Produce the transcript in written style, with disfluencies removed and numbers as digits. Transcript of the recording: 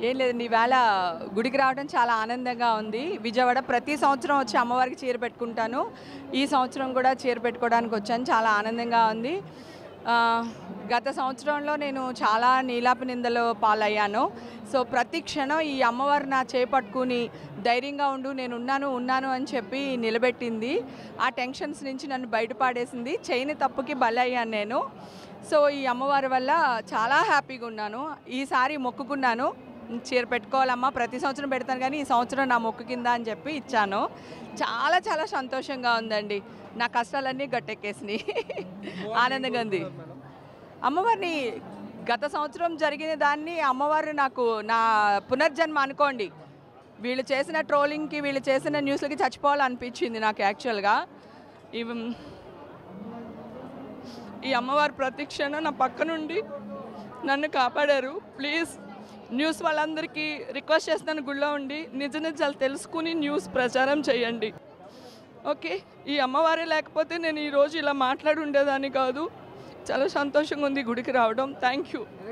ఏం లేదండి. ఈవేళ గుడికి రావడం చాలా ఆనందంగా ఉంది. విజయవాడ ప్రతి సంవత్సరం వచ్చి అమ్మవారికి చీర పెట్టుకుంటాను. ఈ సంవత్సరం కూడా చీర పెట్టుకోవడానికి వచ్చాను. చాలా ఆనందంగా ఉంది. గత సంవత్సరంలో నేను చాలా నీలాప నిందలు పాలయ్యాను. సో, ప్రతి క్షణం ఈ అమ్మవారు నా చేయి పట్టుకుని ధైర్యంగా ఉండు, ఉన్నాను అని చెప్పి నిలబెట్టింది. ఆ టెన్షన్స్ నుంచి నన్ను బయటపడేసింది. చేయని తప్పుకి బలయ్యాను నేను. సో, ఈ అమ్మవారి వల్ల చాలా హ్యాపీగా ఉన్నాను. ఈసారి మొక్కుకున్నాను, చీర పెట్టుకోవాలమ్మా, ప్రతి సంవత్సరం పెడతాను కానీ ఈ సంవత్సరం నా మొక్కు కింద అని చెప్పి ఇచ్చాను. చాలా చాలా సంతోషంగా ఉందండి. నా కష్టాలన్నీ గట్టెక్కేసినాయి. ఆనందంగా ఉంది. అమ్మవారిని గత సంవత్సరం జరిగిన దాన్ని అమ్మవారు నాకు నా పునర్జన్మ అనుకోండి. వీళ్ళు చేసిన ట్రోలింగ్కి, వీళ్ళు చేసిన న్యూస్లకి చచ్చిపోవాలనిపించింది నాకు యాక్చువల్గా. ఈ అమ్మవారు ప్రతి క్షణం నా పక్క నుండి నన్ను కాపాడారు. ప్లీజ్ న్యూస్ వాళ్ళందరికీ రిక్వెస్ట్ చేస్తున్నాను, గుళ్ళో ఉండి నిజాలు తెలుసుకుని న్యూస్ ప్రచారం చేయండి. ఓకే, ఈ అమ్మవారే లేకపోతే నేను ఈరోజు ఇలా మాట్లాడి ఉండేదాన్ని కాదు. చాలా సంతోషంగా ఉంది గుడికి రావడం. Thank you.